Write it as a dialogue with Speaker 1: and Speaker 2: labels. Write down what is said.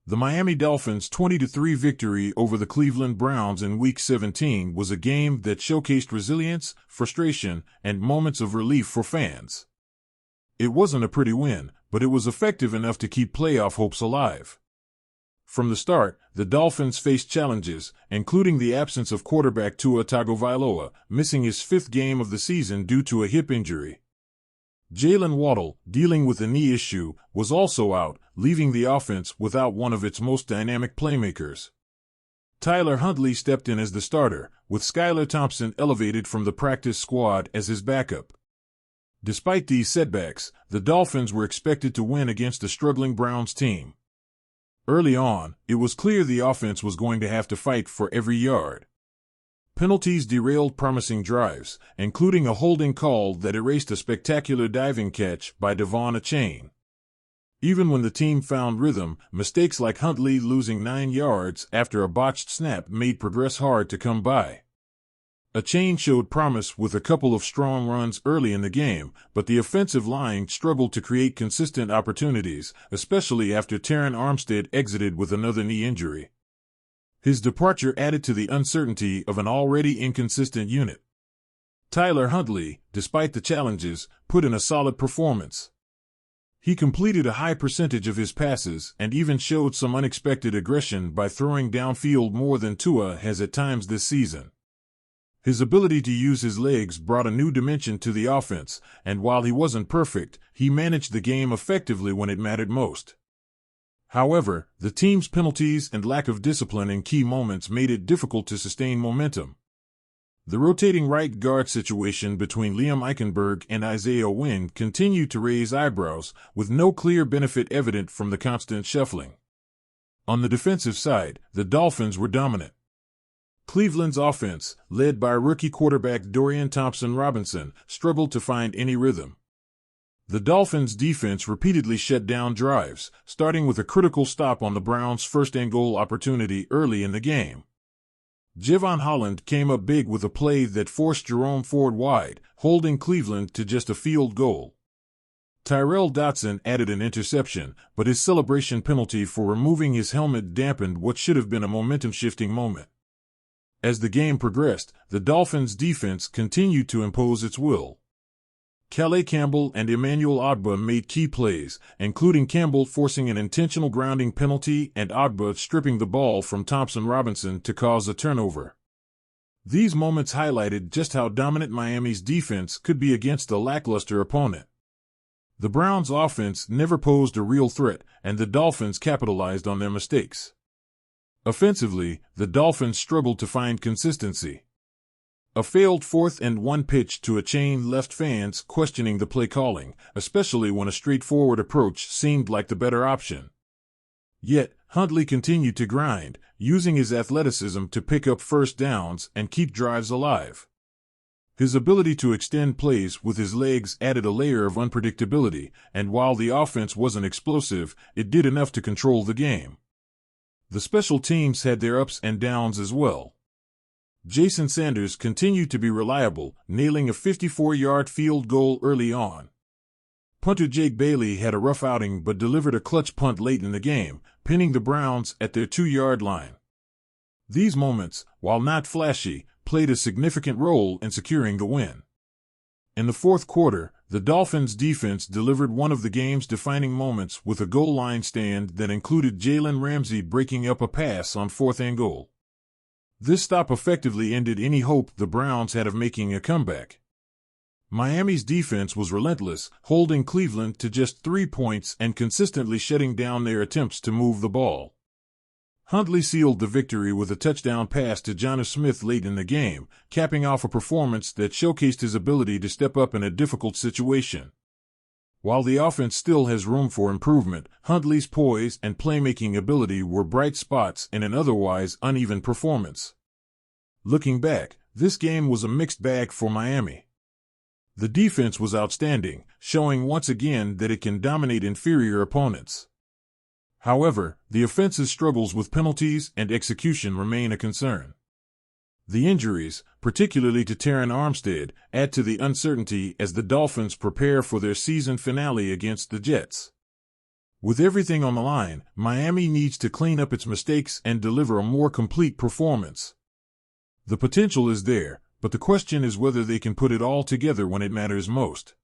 Speaker 1: The Miami Dolphins' 20-3 victory over the Cleveland Browns in Week 17 was a game that showcased resilience, frustration, and moments of relief for fans. It wasn't a pretty win, but it was effective enough to keep playoff hopes alive. From the start, the Dolphins faced challenges, including the absence of quarterback Tua Tagovailoa, missing his fifth game of the season due to a hip injury. Jalen Waddle, dealing with a knee issue, was also out, leaving the offense without one of its most dynamic playmakers. Tyler Huntley stepped in as the starter, with Skylar Thompson elevated from the practice squad as his backup. Despite these setbacks, the Dolphins were expected to win against a struggling Browns team. Early on, it was clear the offense was going to have to fight for every yard. Penalties derailed promising drives, including a holding call that erased a spectacular diving catch by Devon Achane. Even when the team found rhythm, mistakes like Huntley losing 9 yards after a botched snap made progress hard to come by. Achane showed promise with a couple of strong runs early in the game, but the offensive line struggled to create consistent opportunities, especially after Terron Armstead exited with another knee injury. His departure added to the uncertainty of an already inconsistent unit. Tyler Huntley, despite the challenges, put in a solid performance. He completed a high percentage of his passes and even showed some unexpected aggression by throwing downfield more than Tua has at times this season. His ability to use his legs brought a new dimension to the offense, and while he wasn't perfect, he managed the game effectively when it mattered most. However, the team's penalties and lack of discipline in key moments made it difficult to sustain momentum. The rotating right guard situation between Liam Eichenberg and Isaiah Wynn continued to raise eyebrows, with no clear benefit evident from the constant shuffling. On the defensive side, the Dolphins were dominant. Cleveland's offense, led by rookie quarterback Dorian Thompson-Robinson, struggled to find any rhythm. The Dolphins' defense repeatedly shut down drives, starting with a critical stop on the Browns' first-and-goal opportunity early in the game. Javon Holland came up big with a play that forced Jerome Ford wide, holding Cleveland to just a field goal. Tyrel Dotson added an interception, but his celebration penalty for removing his helmet dampened what should have been a momentum-shifting moment. As the game progressed, the Dolphins' defense continued to impose its will. Calais Campbell and Emmanuel Ogbah made key plays, including Campbell forcing an intentional grounding penalty and Ogbah stripping the ball from Thompson-Robinson to cause a turnover. These moments highlighted just how dominant Miami's defense could be against a lackluster opponent. The Browns' offense never posed a real threat, and the Dolphins capitalized on their mistakes. Offensively, the Dolphins struggled to find consistency. A failed 4th-and-1 pitch to Achane left fans questioning the play calling, especially when a straightforward approach seemed like the better option. Yet, Huntley continued to grind, using his athleticism to pick up first downs and keep drives alive. His ability to extend plays with his legs added a layer of unpredictability, and while the offense wasn't explosive, it did enough to control the game. The special teams had their ups and downs as well. Jason Sanders continued to be reliable, nailing a 54-yard field goal early on. Punter Jake Bailey had a rough outing but delivered a clutch punt late in the game, pinning the Browns at their 2-yard line. These moments, while not flashy, played a significant role in securing the win. In the fourth quarter, the Dolphins' defense delivered one of the game's defining moments with a goal line stand that included Jalen Ramsey breaking up a pass on 4th and goal. This stop effectively ended any hope the Browns had of making a comeback. Miami's defense was relentless, holding Cleveland to just 3 points and consistently shutting down their attempts to move the ball. Huntley sealed the victory with a touchdown pass to Jonnu Smith late in the game, capping off a performance that showcased his ability to step up in a difficult situation. While the offense still has room for improvement, Huntley's poise and playmaking ability were bright spots in an otherwise uneven performance. Looking back, this game was a mixed bag for Miami. The defense was outstanding, showing once again that it can dominate inferior opponents. However, the offense's struggles with penalties and execution remain a concern. The injuries, particularly to Terron Armstead, add to the uncertainty as the Dolphins prepare for their season finale against the Jets. With everything on the line, Miami needs to clean up its mistakes and deliver a more complete performance. The potential is there, but the question is whether they can put it all together when it matters most.